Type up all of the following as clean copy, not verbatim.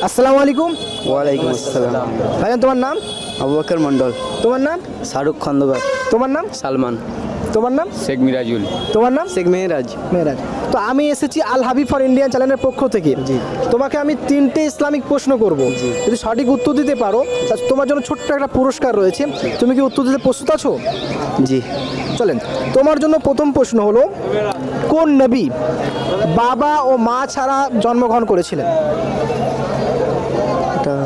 আসসালামু আলাইকুম। ওয়ালাইকুম আসসালাম। ভাইজান তোমার নাম? আবু বকর মন্ডল। তোমার নাম? শাহরুখ খন্দকার। তোমার নাম? সালমান। তোমার নাম? শেখ মিরাজুল। তোমার নাম? শেখ মেহরাজ। মেহরাজ। তো আমি এসেছি আল হাবিব ফর ইন্ডিয়ান চ্যানেলের পক্ষ থেকে। জি। তোমাকে আমি 3টে ইসলামিক প্রশ্ন করব, যদি সঠিক উত্তর দিতে পারো তা তোমার জন্য ছোট্ট একটা পুরস্কার রয়েছে। তুমি কি উত্তর দিতে প্রস্তুত আছো? জি। চলেন, তোমার জন্য প্রথম প্রশ্ন হলো, কোন নবী বাবা ও মা ছাড়া জন্মগ্রহণ করেছিলেন? এটা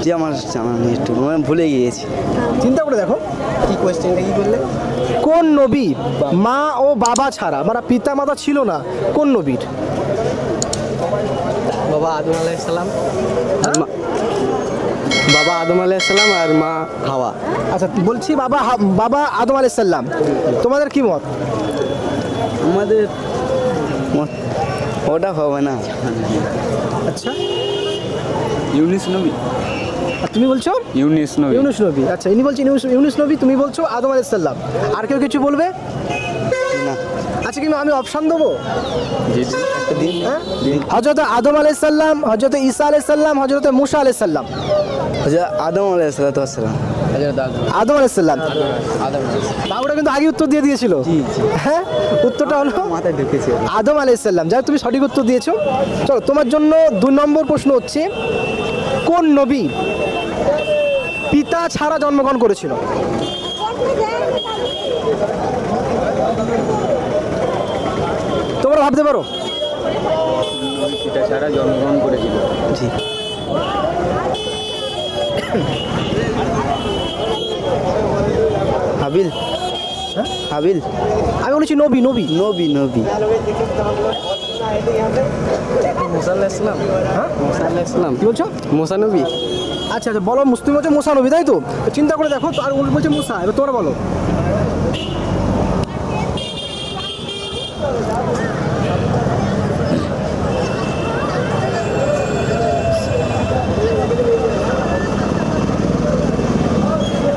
জি আমার জানা নেই, একটু মানে ভুলে গিয়েছি। চিন্তা করে দেখো, কি কোয়েশ্চেনটা কি করলে? কোন নবী মা ও বাবা ছাড়া, মানে পিতা মাতা ছিল না, কোন নবীর? বাবা আদম আলাইহিসসালাম। বাবা আদম আলাইহিসসালাম আর মা হাওয়া। আচ্ছা বলছি বাবা আদম আলাইহিস সালাম। তোমাদের কি মত? আমাদের ওটা হবে না। আচ্ছা, ইউনিস নবী। আর তুমি বলছো ইউনিস নবী। ইউনুস নবী। আচ্ছা, ইনি বলছেন ইউনুস নবী, তুমি বলছো আদম আলাইহিস সালাম। আর কেউ কিছু বলবে? না। আচ্ছা, কিন্তু আমি অপশন দেবো। জি একটা দিন। হ্যাঁ, হযরত আদম আলাইহিস সালাম, হযরত ঈসা আলাইহিস সালাম, হযরত মুসা আলাইহিস সালাম। আদম আলাইহিসসালাম। আদম আলাইহিস সালাম। বাবুরা কিন্তু আগে উত্তর দিয়ে দিয়েছিল। হ্যাঁ, উত্তরটা হলো মাথায় ঢুকেছে। আদম আলাইহিস সালাম। যাই হোক, তুমি সঠিক উত্তর দিয়েছো। চলো, তোমার জন্য 2 নম্বর প্রশ্ন হচ্ছে, কোন নবী পিতা ছাড়া জন্মগ্রহণ করেছিল? তোমরা ভাবতে পারো। পিতা ছাড়া জন্মগ্রহণ করেছিল। জি। হাবিল। হ্যাঁ? হাবিল। আমি বলেছি নবী। নবী নবী। মুসা আলাইহিসসালাম। হ্যাঁ, মুসা আলাইহিসসালাম। কি বলছো? মুসা নবী। আচ্ছা আচ্ছা, বলো। মুসলিম হচ্ছে মুসা নবী, তাই তো? তো চিন্তা করে দেখো, আর উনি বলছে মুসা। এবার তোমরা বলো।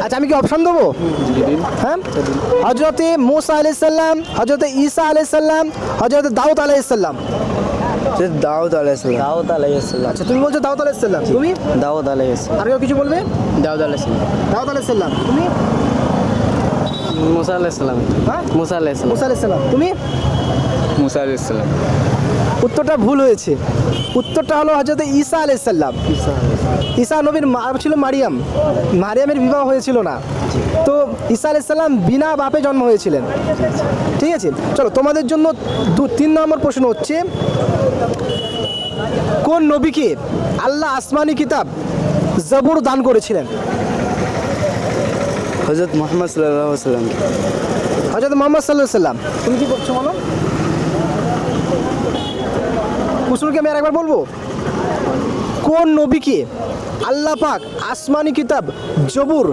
আচ্ছা, আমি কি অপশন দেবো? হ্যাঁ, হজরতে মুসা আলাইহিস সালাম, হজরতে ঈসা আলাইহিস সালাম, হজরতে দাউদ আলাইহিস সালাম। দাউদ আলাইহিসসালাম। দাউদ আলাইহিসসালাম। আচ্ছা, তুমি বলছো দাউদ আলাইহিস সালাম। তুমি? দাউদ আলাইহিসসালাম। আর কেউ কিছু বলবে? দাউদ আলাইহিসসালাম। দাউদ আলাইহিস সালাম। তুমি? মুসা আলাইহিসসালাম। হ্যাঁ, মুসা আলাইহিসসালাম। মুসা আলাইহিস সালাম। তুমি? মুসা আলাইহিস সালাম। উত্তরটা ভুল হয়েছে। উত্তরটা হলো হজরতে ঈসা আলাইহিস সালাম। ঈসা নবীর মা ছিল মারিয়াম। মারিয়ামের বিবাহ হয়েছিল না, তো ঈসা আলাইহিস সালাম বিনা বাপে জন্ম হয়েছিলেন। ঠিক আছে, চলো, তোমাদের জন্য 3 নম্বর প্রশ্ন হচ্ছে, কোন নবীকে আল্লাহ আসমানি কিতাব জবুর দান করেছিলেন? হযরত মুহাম্মদ সাল্লাল্লাহু আলাইহি ওয়াসাল্লাম। হযরত মুহাম্মদ সাল্লাল্লাহু আলাইহি সাল্লাম। তুমি কি করছো বলো? প্রশ্নকে আমি আরেকবার বলবো, কোন নবীকে আল্লাহ পাক আসমানি কিতাব জবুর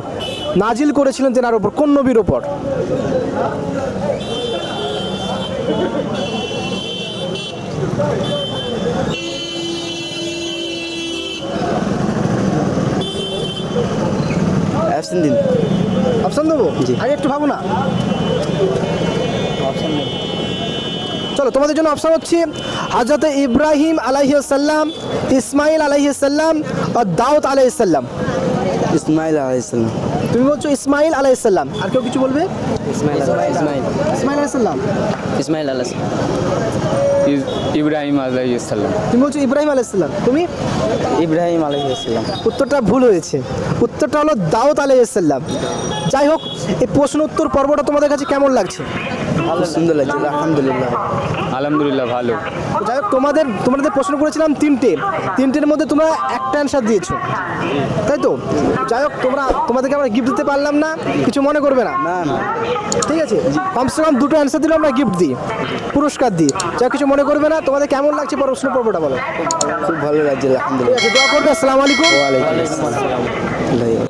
নাজিল করেছিলেন তেনার উপর? কোন নবীর উপর? অ্যাবসেন্ট দিন। অপশন দেবো? জি। আগে একটু ভাবো না। চলো, তোমাদের জন্য অপশন হচ্ছে হযরত ইব্রাহিম আলাইহিস সালাম, ইসমাইল আলাইহিস সালাম আর দাউদ আলাইহিস সালাম। ইসমাইল আলাইহিসসালাম। তুমি বলছো ইসমাইল আলাইহিস সালাম। আর কেউ কিছু বলবে? ইসমাইল ইসমাইল আলাইহিস সালাম। ইসমাইল আলাইহিসসালাম। ইব্রাহিম আলাইহিস সালাম। তুমি বলছো ইব্রাহিম আলাইহিস সালাম। তুমি? ইব্রাহিম আলাইহিসসালাম। উত্তরটা ভুল হয়েছে। উত্তরটা হলো দাউদ আলাইহিস সালাম। যাই হোক, এই প্রশ্ন উত্তর পর্বটা তোমাদের কাছে কেমন লাগছে? ভালো, সুন্দর লাগছে। আলহামদুলিল্লাহ। আলহামদুলিল্লাহ ভালো। যাই হোক, তোমাদের প্রশ্ন করেছিলাম 3টের মধ্যে তোমরা একটা অ্যান্সার দিয়েছো, তাই তো? যাই হোক, তোমাদেরকে আমরা গিফট দিতে পারলাম না, কিছু মনে করবে না। না না, ঠিক আছে, কমসে কম 2টো অ্যান্সার দিলে আমরা গিফট দিই, পুরস্কার দিই। যা কিছু মনে করবে না। তোমাদের কেমন লাগছে প্রশ্ন পর্বটা বলো। খুব ভালো লাগছে। ঠিক আলহামদুলিল্লাহ। আছে, দোয়া করবে। আসসালামু আলাইকুম। ওয়ালাইকুম আসসালাম।